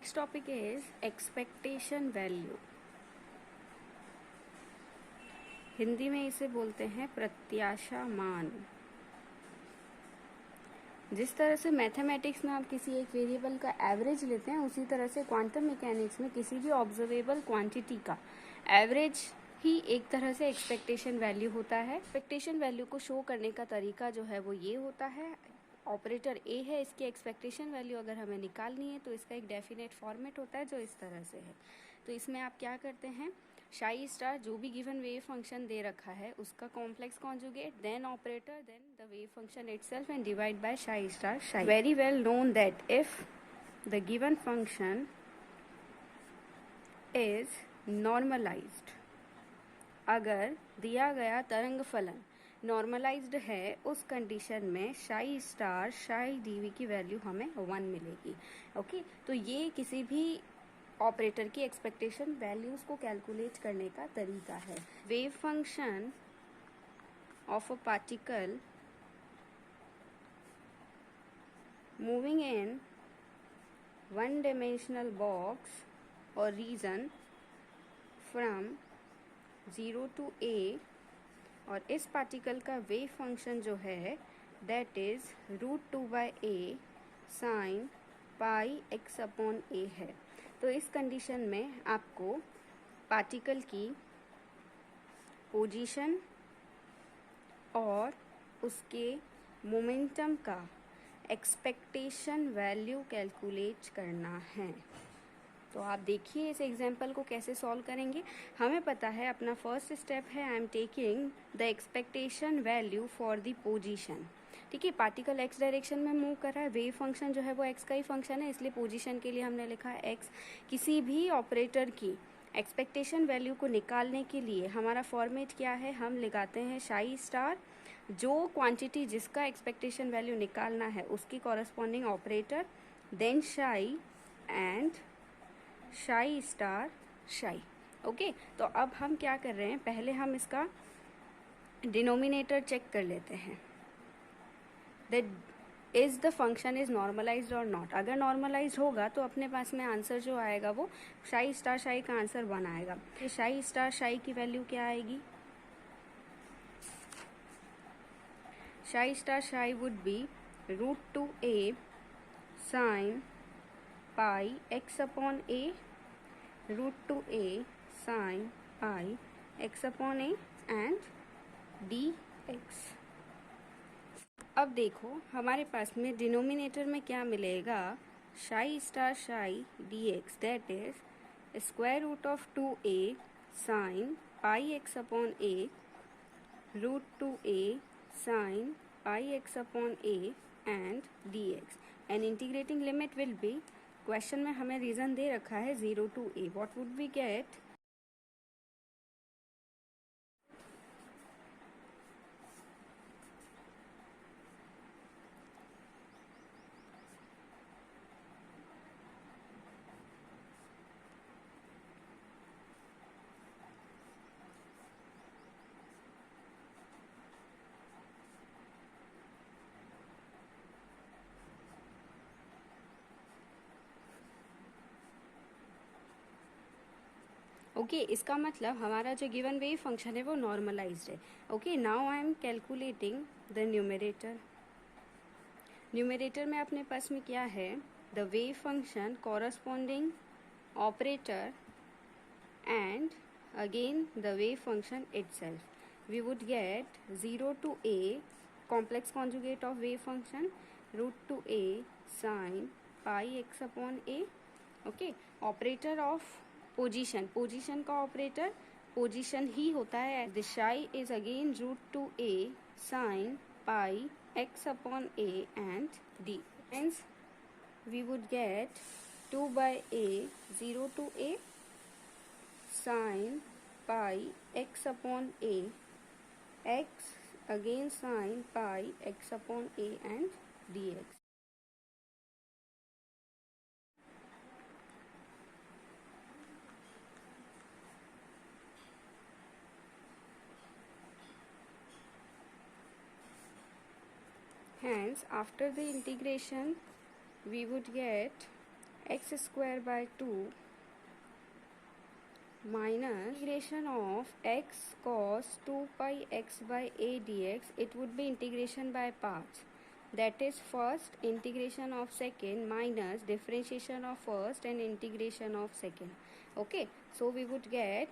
next topic is expectation value. Hindi में इसे बोलते हैं प्रत्याशा मान. जिस तरह से मैथमेटिक्स में आप किसी एक वेरिएबल का एवरेज लेते हैं, उसी तरह से क्वांटम मैकेनिक्स में किसी भी ऑब्जर्वेबल क्वांटिटी का एवरेज ही एक तरह से एक्सपेक्टेशन वैल्यू होता है. एक्सपेक्टेशन वैल्यू को शो करने का तरीका जो है वो ये होता है. ऑपरेटर ए है, इसकी एक्सपेक्टेशन वैल्यू अगर हमें निकालनी है तो इसका एक डेफिनेट फॉर्मेट होता है जो इस तरह से है. तो इसमें आप क्या करते हैं, शाई स्टार जो भी गिवन वेव फंक्शन दे रखा है उसका complex conjugate, then operator, then the wave function itself and divide by psi star psi. Very well known that if the given function is normalised, अगर दिया गया तरंग फलन नॉर्मलाइज्ड है, उस कंडीशन में शाई स्टार शाई डीवी की वैल्यू हमें 1 मिलेगी. ओके, तो ये किसी भी ऑपरेटर की एक्सपेक्टेशन वैल्यूज को कैलकुलेट करने का तरीका है. Wave function of a particle moving in one dimensional box और रीजन फ्रॉम 0 to a, और इस पार्टिकल का वेव फंक्शन जो है that is √2/a sign pi x upon a है. तो इस कंडीशन में आपको पार्टिकल की पोजीशन और उसके मोमेंटम का एक्सपेक्टेशन वैल्यू कैलकुलेट करना है. तो आप देखिए इस एग्जाम्पल को कैसे सॉल्व करेंगे. हमें पता है अपना फर्स्ट स्टेप है I am taking the expectation value for the position. ठीक है, पार्टिकल एक्स डायरेक्शन में मूव कर रहा है, वेव फंक्शन जो है वो एक्स का ही फंक्शन है, इसलिए पोजीशन के लिए हमने लिखा है एक्स. किसी भी ऑपरेटर की एक्सपेक्टेशन वैल्यू को निकालने के लिए हमारा फॉर्मेट क्या है, हम लगाते हैं शाई स्टार, जो क्वांटिटी जिसका एक्सपेक्टेशन वैल्यू निकालना है उसकी corresponding operator, then psi and psi star psi. Okay, तो अब हम क्या कर रहे हैं, पहले हम इसका डिनोमिनेटर चेक कर लेते हैं that is the function is normalised और नॉट. अगर नॉर्मलाइज्ड होगा तो अपने पास में आंसर जो आएगा वो शाई स्टार शाई का आंसर 1 आएगा. शाई स्टार शाई की वैल्यू क्या आएगी, शाई स्टार शाई would be √2a sine pi x upon a, √2a sine pi x upon a and dx. अब देखो हमारे पास में डिनोमिनेटर में क्या मिलेगा, psi star psi dx that is square root of 2a sine pi x upon a, √2a sine pi x upon a and dx. And integrating limit will be, question में हमें रीजन दे रखा है 0 to a. What would we get, okay, इसका मतलब हमारा जो given wave function है वो नॉर्मलाइज्ड है. Okay, now I am calculating the numerator. Numerator में अपने पास में क्या है, the wave function corresponding operator and again the wave function itself. We would get 0 to a complex conjugate of wave function √2a sin pi x upon a. Okay, operator of position, position का operator position ही होता है. The शाई is again √2a sin pi x upon a and d. Hence we would get 2/a 0 to a sin pi x upon a, x again sin pi x upon a and dx. Hence after the integration we would get x square by 2 minus integration of x cos 2 pi x by a dx, it would be integration by parts. That is first integration of second minus differentiation of first and integration of second. Okay, so we would get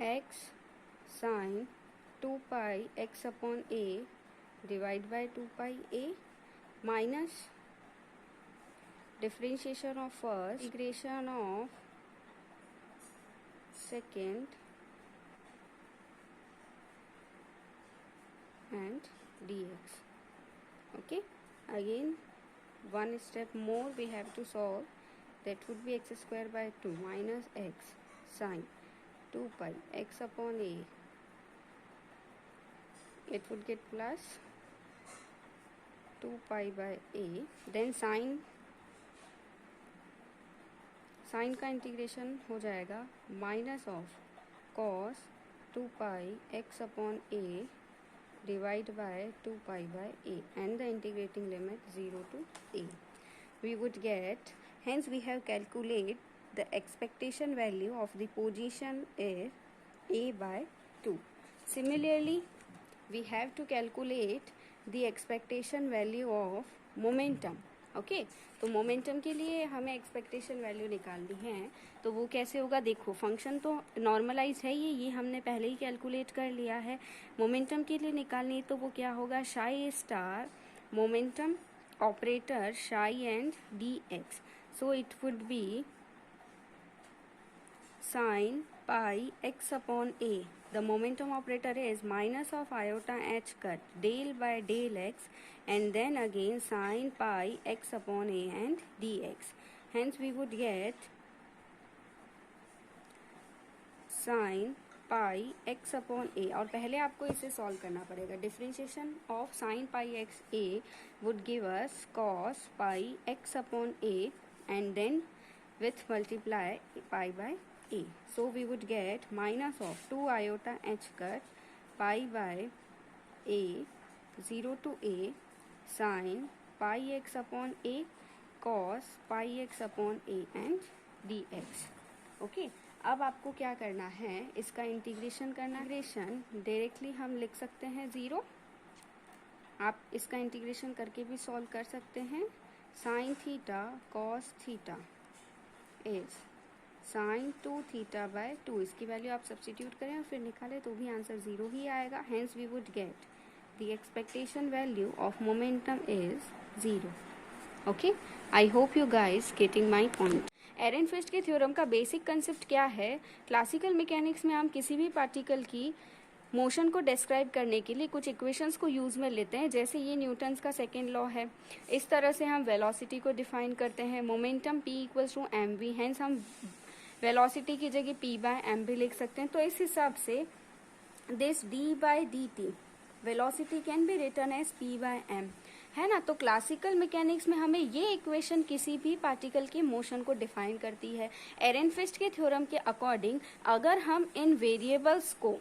x sin 2 pi x upon a divided by 2 pi a minus differentiation of first, integration of second and dx. Okay, again one step more we have to solve. That would be x square by 2 minus x sin 2 pi x upon a. It would get plus 2 pi by a. Then sine का integration हो जाएगा minus of cos 2 pi X upon A divide by 2 pi by A and the integrating limit 0 to a. We would get, hence we have calculate the expectation value of the position is a by 2. Similarly, we have to calculate the expectation value of momentum. Okay तो momentum के लिए हमें expectation value निकालनी है, तो वो कैसे होगा? देखो फंक्शन तो नॉर्मलाइज है, ये हमने पहले ही कैलकुलेट कर लिया है. मोमेंटम के लिए निकालनी तो वो क्या होगा? शाई स्टार मोमेंटम ऑपरेटर शाई and D x. So it would B sin pi x upon a. The momentum operator is minus of iota h cut del by del x and then again sin pi x upon a and dx. Hence we would get sin pi x upon a. और पहले आपको इसे solve करना पड़ेगा. Differentiation of sin pi x a would give us cos pi x upon a and then with multiply pi by a. So we would get minus of 2 iota h cut pi by a 0 to a sin pi x upon a cos pi x upon a and dx. Okay अब आपको क्या करना है? इसका integration करना. Integration directly हम लिख सकते हैं 0. आप इसका इंटीग्रेशन करके भी सॉल्व कर सकते हैं. Sine theta cos theta is sine 2 theta by 2. इसकी वैल्यू आप सब्स्टिट्यूट करें और फिर निकालें तो भी आंसर 0 ही आएगा. Hence we would get the expectation value of momentum is 0. Okay, I hope you guys getting my point. Ehrenfest के थ्योरम का बेसिक कंसेप्ट क्या है? क्लासिकल मैकेनिक्स में हम किसी भी पार्टिकल की मोशन को डिस्क्राइब करने के लिए कुछ इक्वेशंस को यूज़ में लेते हैं. जैसे ये न्यूटन्स का सेकेंड लॉ है. इस तरह से हम वेलोसिटी को डिफाइन करते हैं. Momentum p equals to M V. Hence हम वेलोसिटी की जगह p बाय एम भी लिख सकते हैं. तो इस हिसाब से this d by D t velocity can be written as p by m, है ना. तो क्लासिकल मैकेनिक्स में हमें ये इक्वेशन किसी भी पार्टिकल के मोशन को डिफाइन करती है. एरेनफेस्ट के थ्योरम के अकॉर्डिंग अगर हम इन वेरिएबल्स को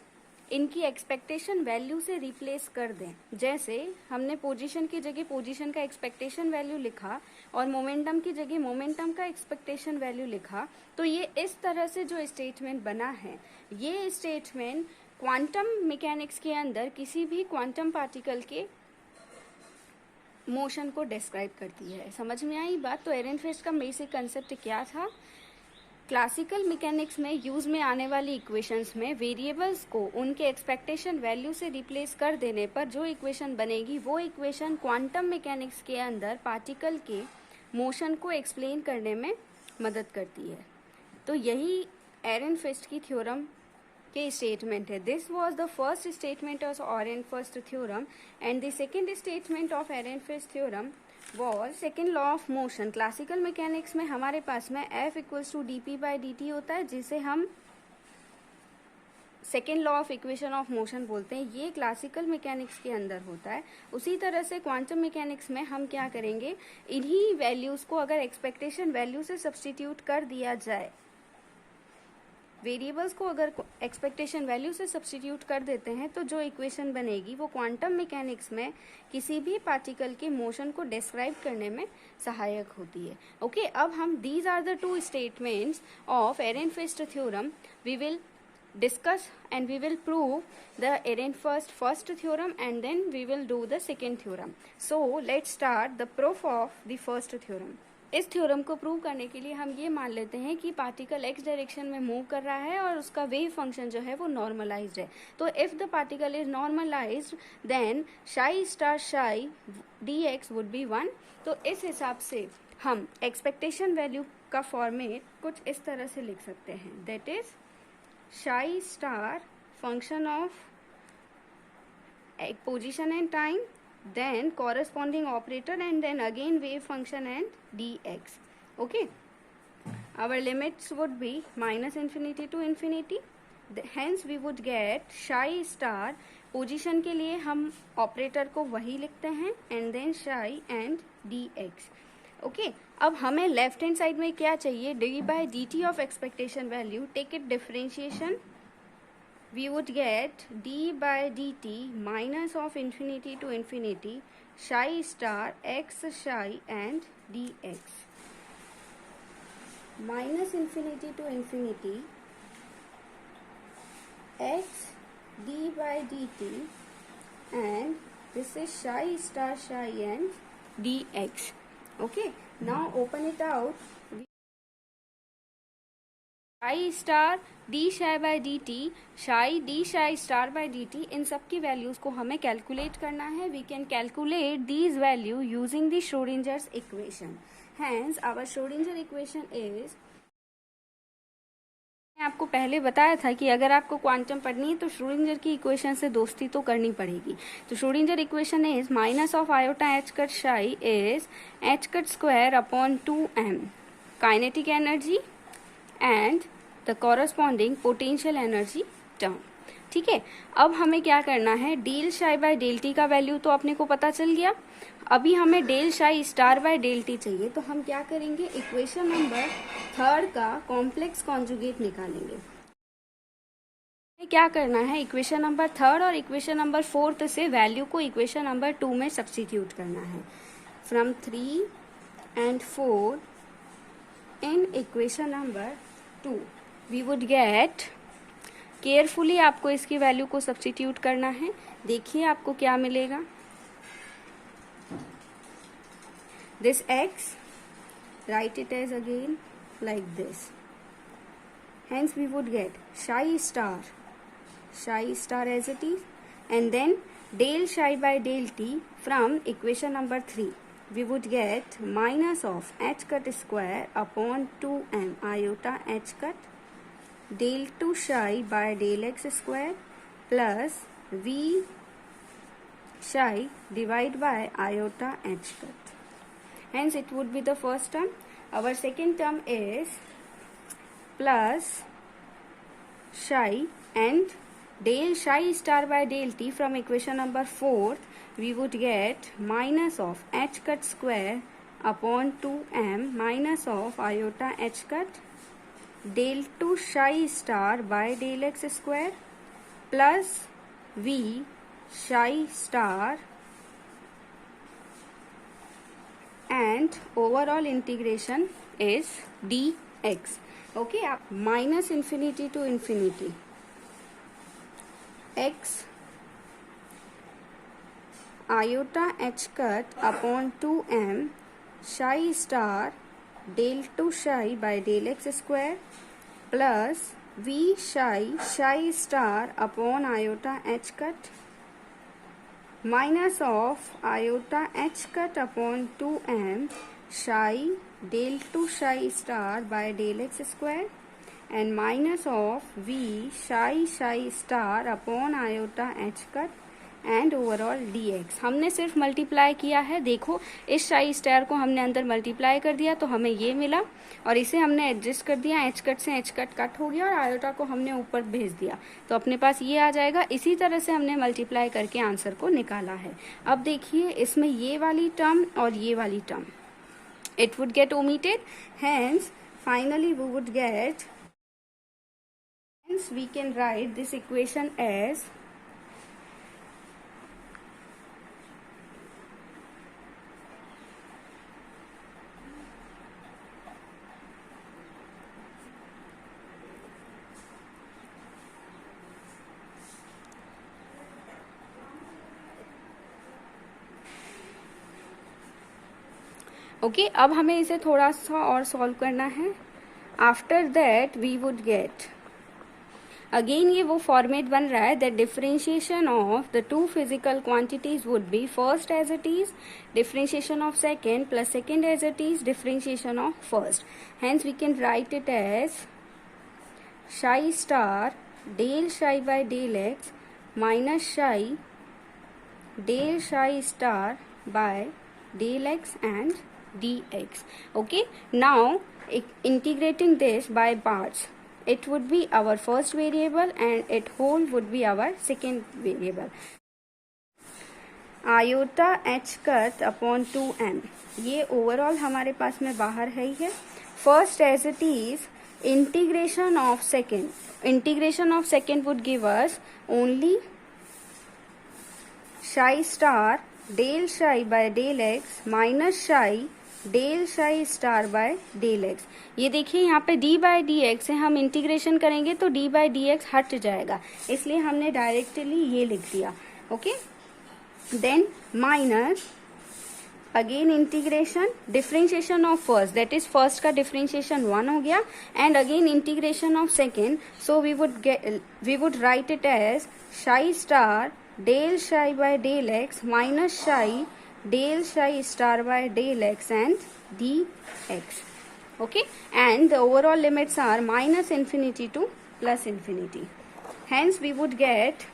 इनकी एक्सपेक्टेशन वैल्यू से रिप्लेस कर दें, जैसे हमने पोजीशन की जगह पोजीशन का एक्सपेक्टेशन वैल्यू लिखा और मोमेंटम की जगह मोमेंटम का एक्सपेक्टेशन वैल्यू लिखा, तो ये इस तरह से जो स्टेटमेंट बना है, ये स्टेटमेंट क्वांटम मैकेनिक्स के अंदर किसी भी क्वांटम पार्टिकल के मोशन को डिस्क्राइब करती है. समझ में आई बात? तो एरेनफेस्ट का बेसिक कंसेप्ट क्या था? क्लासिकल मैकेनिक्स में यूज में आने वाली इक्वेशंस में वेरिएबल्स को उनके एक्सपेक्टेशन वैल्यू से रिप्लेस कर देने पर जो इक्वेशन बनेगी वो इक्वेशन क्वांटम मैकेनिक्स के अंदर पार्टिकल के मोशन को एक्सप्लेन करने में मदद करती है. तो यही एरेनफेस्ट की थ्योरम के स्टेटमेंट है. This was the first statement of Ehrenfest theorem and the second statement of Ehrenfest theorem was second law of motion. Classical mechanics में हमारे पास में F equals to d p by d t होता है, जिसे हम second law of equation of motion बोलते हैं. ये क्लासिकल मैकेनिक्स के अंदर होता है. उसी तरह से क्वांटम मैकेनिक्स में हम क्या करेंगे? इन्हीं वैल्यूज को अगर एक्सपेक्टेशन वैल्यू से सब्स्टिट्यूट कर दिया जाए वेरिएबल्स को अगर एक्सपेक्टेशन वैल्यू से सब्स्टिट्यूट कर देते हैं तो जो इक्वेशन बनेगी वो क्वांटम मैकेनिक्स में किसी भी पार्टिकल के मोशन को डिस्क्राइब करने में सहायक होती है. ओके, अब हम these are the two statements of Ehrenfest theorem. We will discuss and we will prove the Ehrenfest theorem and then we will do the second theorem. So let's start the proof of the first theorem. इस theorem को prove करने के लिए हम ये मान लेते हैं कि पार्टिकल एक्स डायरेक्शन में मूव कर रहा है और उसका वेव फंक्शन जो है वो नॉर्मलाइज्ड है. तो if the particle is normalised then psi star psi d x would be 1. तो इस हिसाब से हम एक्सपेक्टेशन वैल्यू का फॉर्मेट कुछ इस तरह से लिख सकते हैं. That is psi star function of position and time, then corresponding operator, and then again wave function and dx. Okay, our limits would be minus infinity to infinity. Hence we would get psi star. Position के लिए हम operator को वही लिखते हैं and then psi and dx. Okay, अब हमें left hand side में क्या चाहिए? D by D T of expectation value. Take it differentiation. We would get D by D T minus of infinity to infinity psi star X psi and D X minus infinity to infinity X D by D T and this is psi star psi and D X. Okay, now open it out. Psi star d psi by dt, psi d psi star by dt, इन सब की values को हमें calculate करना है. We can calculate these value using the Schrodinger's equation. Hence, our Schrodinger equation is. मैंने आपको पहले बताया था कि अगर आपको क्वांटम पढ़नी है तो श्रोडिंगर की इक्वेशन से दोस्ती तो करनी पड़ेगी. तो Schrodinger equation is minus of iota H cut psi is H cut square upon 2m kinetic energy and the corresponding potential energy term. ठीक है, अब हमें क्या करना है? Del psi by del T का वैल्यू तो अपने को पता चल गया. अभी हमें del psi star by del T चाहिए. तो हम क्या करेंगे? इक्वेशन नंबर 3 का कॉम्प्लेक्स कॉन्जुगेट निकालेंगे. क्या करना है? इक्वेशन नंबर 3 और इक्वेशन नंबर 4 से वैल्यू को इक्वेशन नंबर 2 में सब्स्टिट्यूट करना है. From 3 and 4 in equation number 2 we would get. Carefully आपको इसकी वैल्यू को सब्स्टिट्यूट करना है. देखिए आपको क्या मिलेगा. This x, write it as again like this. Hence we would get psi star as it is, and then del psi by del t from equation number 3. We would get minus of h cut square upon 2m iota h cut del 2 psi by del x square plus v psi divided by iota h cut. Hence it would be the first term. Our second term is plus psi and del psi star by del t from equation number 4. We would get minus of h cut square upon 2m minus of iota h cut del 2 psi star by del x square plus v psi star and overall integration is dx. Okay, आप minus infinity to infinity x iota h cut upon 2m psi star del 2 psi by del x square plus v psi star upon iota h cut minus of iota h cut upon 2m psi del 2 psi star by del x square and minus of v psi star upon iota h cut and overall dx. हमने सिर्फ multiply किया है. देखो इस psi star को हमने अंदर multiply कर दिया तो हमें ये मिला और इसे हमने एडजस्ट कर दिया. h कट से h कट कट हो गया और आयोटा को हमने ऊपर भेज दिया तो अपने पास ये आ जाएगा. इसी तरह से हमने मल्टीप्लाई करके आंसर को निकाला है. अब देखिए इसमें ये वाली टर्म और ये वाली term it would get omitted. Hence finally we would get hence we can write this equation as okay अब हमें इसे थोड़ा सा और सॉल्व करना है. After that we would get again ये वो फॉर्मेट बन रहा है that differentiation of the two physical quantities would be first as it is differentiation of second plus second as it is differentiation of first. Hence we can write it as psi star del psi by del x minus psi del psi star by del x and dx. Okay, now integrating this by parts, it would be our first variable and it whole would be our second variable. iota h cut upon 2m, ये overall हमारे पास में बाहर है ही है. First as it is integration of second, integration of second would give us only psi star del psi by del x minus psi del psi star by del x. ये देखिए यहाँ पे d बाय डी एक्स है, हम integration करेंगे तो d by D x हट जाएगा, इसलिए हमने डायरेक्टली ये लिख दिया. Okay, then minus again integration differentiation of first, that is first का डिफरेंशिएशन 1 हो गया and again integration of second. So we would write it as psi star del psi by del x minus psi del psi star by del x and dx. Okay, and the overall limits are minus infinity to plus infinity. Hence we would get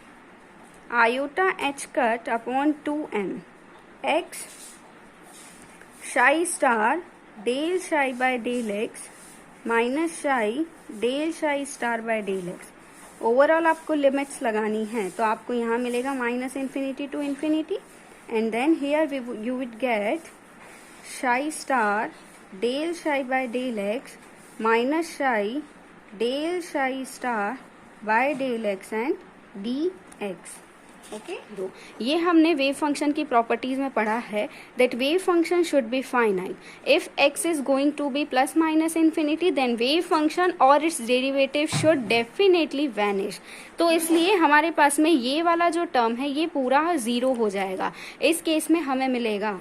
iota h cut upon 2m x psi star del psi by del x minus psi del psi star by del x. Overall आपको limits लगानी है तो आपको यहाँ मिलेगा minus infinity to infinity and then here you would get psi star del psi by del x minus psi del psi star by del x and dx. Okay, दो ये हमने वेव फंक्शन की प्रॉपर्टीज में पढ़ा है that wave function should be finite. If x is going to be plus minus infinity then wave function और its derivative should definitely vanish. तो इसलिए हमारे पास में ये वाला जो टर्म है ये पूरा 0 हो जाएगा. इस केस में हमें मिलेगा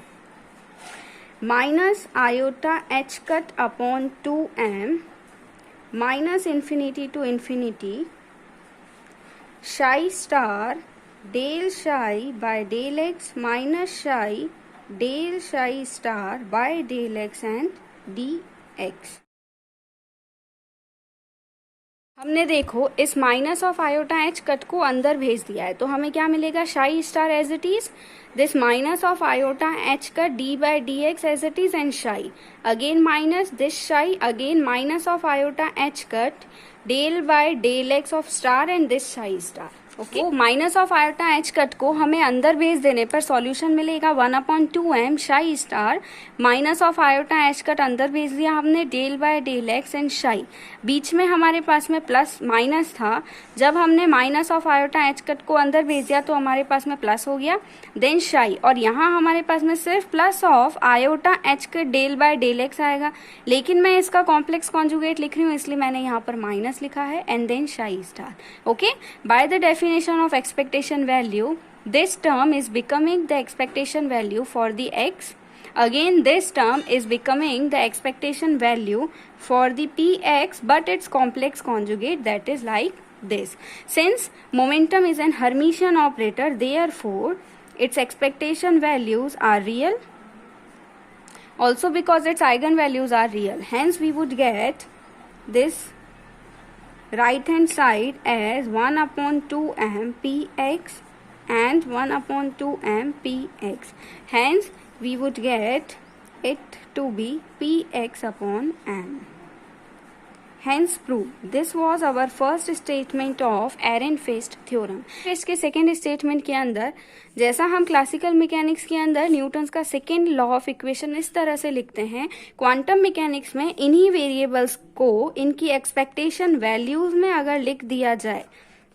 minus iota H cut upon 2m minus infinity to infinity psi star del psi by del x minus psi del psi star by del x and dx. हमने देखो इस minus of iota H cut को अंदर भेज दिया है तो हमें क्या मिलेगा psi star as it is this minus of iota H cut D by D X as it is and psi again minus this psi again minus of iota H cut del by del X of star and this psi star. Okay, minus of iota H cut को हमें अंदर भेज देने पर solution मिलेगा 1/2m psi star minus of iota H cut अंदर भेज दिया हमने del by del x and psi. बीच में हमारे पास में प्लस माइनस था, जब हमने minus of iota H cut को अंदर भेज दिया तो हमारे पास में प्लस हो गया देन शाई और यहाँ हमारे पास में सिर्फ plus of iota H cut del by del x आएगा. लेकिन मैं इसका कॉम्प्लेक्स कॉन्जुगेट लिख रही हूँ इसलिए मैंने यहाँ पर माइनस लिखा है and then psi star. Okay, by the definition of expectation value, this term is becoming the expectation value for the x. Again, this term is becoming the expectation value for the px, but its complex conjugate, that is like this. Since momentum is an Hermitian operator, therefore its expectation values are real. Also because its eigenvalues are real. Hence we would get this right hand side as 1/2m px and 1/2m px. Hence we would get it to be px upon m. Hence proved. This was our first statement of Ehrenfest theorem. Ehrenfest के second statement के अंदर, जैसा हम classical mechanics के अंदर Newton's का second law of equation इस तरह से लिखते हैं, क्वांटम मैकेनिक्स में इन्हीं वेरिएबल्स को इनकी एक्सपेक्टेशन वैल्यूज में अगर लिख दिया जाए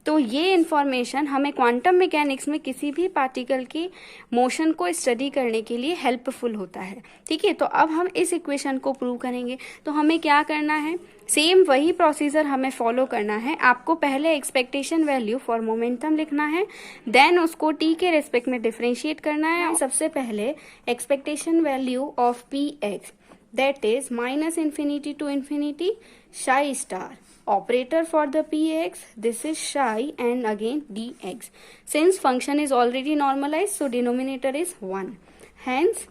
तो ये इंफॉर्मेशन हमें क्वांटम मैकेनिक्स में किसी भी पार्टिकल की मोशन को स्टडी करने के लिए हेल्पफुल होता है। ठीक है, तो अब हम इस इक्वेशन को प्रूव करेंगे। तो हमें क्या करना है, सेम वही प्रोसीजर हमें फॉलो करना है। आपको पहले एक्सपेक्टेशन वैल्यू फॉर मोमेंटम लिखना है, देन उसको टी के रेस्पेक्ट में डिफरेंशिएट करना है। सबसे पहले expectation value of p x, that is minus infinity to infinity psi star. Operator for the px, this is psi and again dx. Since function is already normalized, so denominator is 1. Hence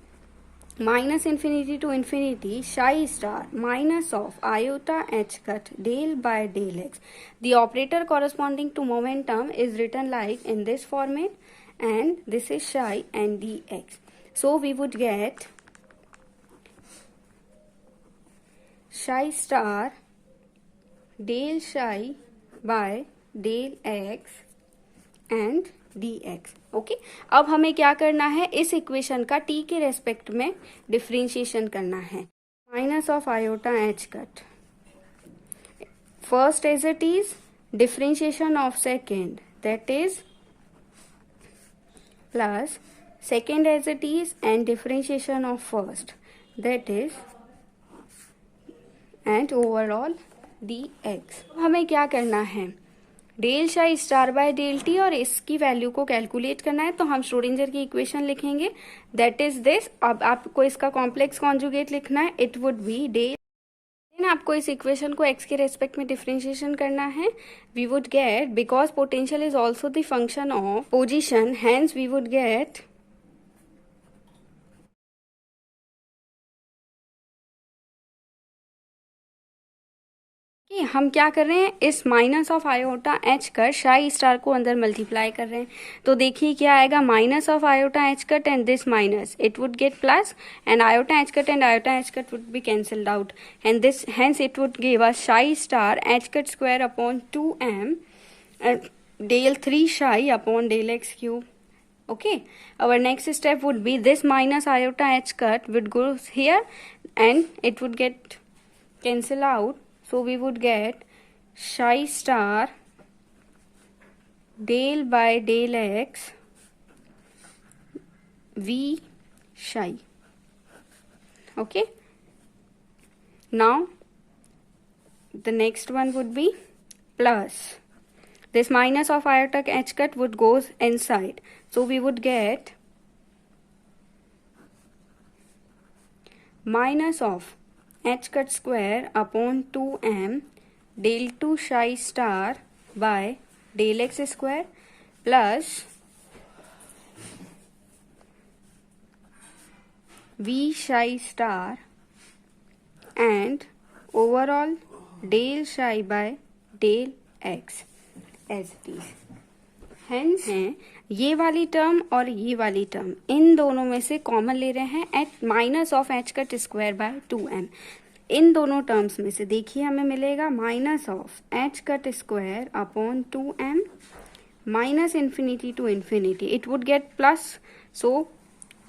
minus infinity to infinity psi star minus of iota h cut del by del x. The operator corresponding to momentum is written like in this format, and this is psi and dx. So we would get psi star del psi by del x and dx. Okay, अब हमें क्या करना है, इस equation का t के respect में differentiation करना है। Minus of iota H cut, first as it is, differentiation of second, that is plus second as it is and differentiation of first, that is and overall dx. हमें क्या करना है, del psi star by del t और इसकी value को calculate करना है। तो हम श्रोडिंजर की इक्वेशन लिखेंगे, दैट इज दिस। अब आपको इसका कॉम्प्लेक्स कॉन्जुगेट लिखना है, it would be del. Then आपको इस इक्वेशन को x के रेस्पेक्ट में डिफरेंशिएशन करना है। We would get, because potential is also the function of position, hence we would get हम क्या कर रहे हैं, इस minus of iota H cut psi star को अंदर मल्टीप्लाई कर रहे हैं। तो देखिए क्या आएगा, minus of iota H cut and this minus, it would get plus and iota H cut would be cancelled out and this, hence it would give us psi star h cut square upon 2m del 3 psi upon del x cube. Okay, our next step would be this minus iota h cut would go here and it would get cancel out. So we would get psi star del by del x v psi. Okay, now the next one would be plus. This minus of iota h cut would goes inside. So we would get minus of h cut square upon 2m del 2 psi star by del x square plus v psi star and overall del psi by del x as it is. Hence ये वाली term और ये वाली term, इन दोनों में से common ले रहे हैं at minus of h cut square by 2m. इन दोनों टर्म्स में से देखिए हमें मिलेगा minus of h cut square upon 2m minus infinity to infinity, it would get plus, so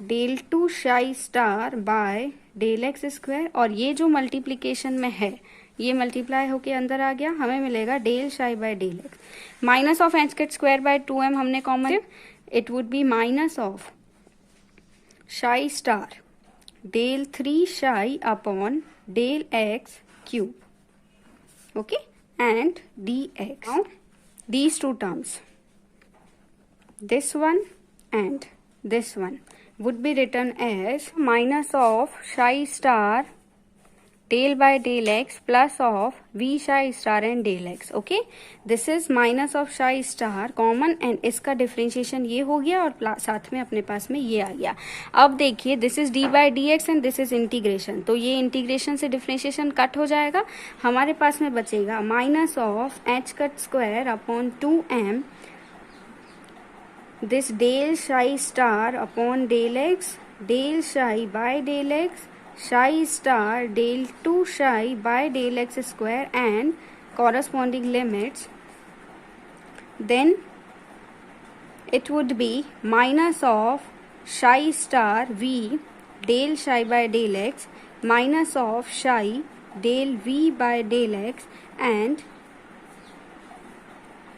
del 2 psi star by del x square, और ये जो मल्टीप्लीकेशन में है ये मल्टीप्लाई होके अंदर आ गया, हमें मिलेगा del psi by del x. Minus of h cut square by 2m हमने common, it would be minus of psi star del 3 psi upon del x cube. Okay, and dx. Now these two terms, this one and this one, would be written as minus of psi star del by del x plus of v psi star and del x. Okay, this is minus of psi star common and इसका differentiation ये हो गया और साथ में अपने पास में ये आ गया. अब देखिए this is d by dx and this is integration, तो ये इंटीग्रेशन से डिफरेंशिएशन कट हो जाएगा, हमारे पास में बचेगा minus of h cut square upon 2m this del psi star upon del x, del psi by del x psi star del 2 psi by del x square and corresponding limits, then it would be minus of psi star v del psi by del x minus of psi del v by del x and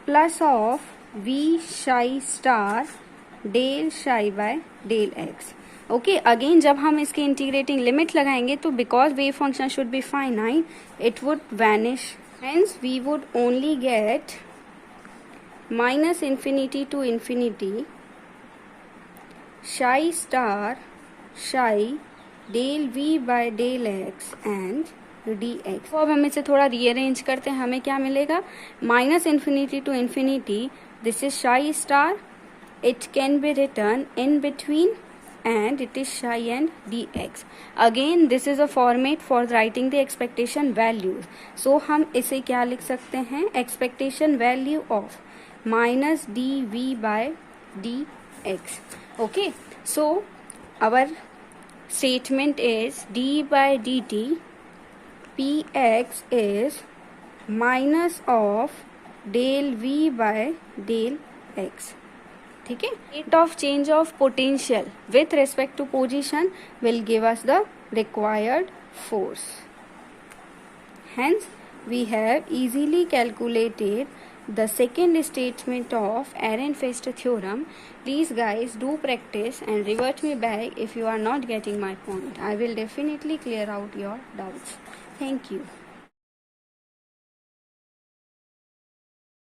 plus of v psi star del psi by del x. Okay, again जब हम इसके integrating limit लगाएंगे तो because wave function should be finite it would vanish, hence we would only get minus infinity to infinity psi star psi del v by del x and dx. तो अब हम इसे थोड़ा रीअरेंज करते हैं, हमें क्या मिलेगा, minus infinity to infinity, this is psi star, it can be written in between and it is psi and dx. Again this is a format for writing the expectation values. So हम इसे क्या लिख सकते हैं, expectation value of minus dv by dx. Okay, so our statement is d by dt px is minus of del v by del x. ठीक है, rate of change of potential with respect to position will give us the required force. Hence we have easily calculated the second statement of Ehrenfest theorem. Please guys do practice and revert me back if you are not getting my point. I will definitely clear out your doubts. Thank you.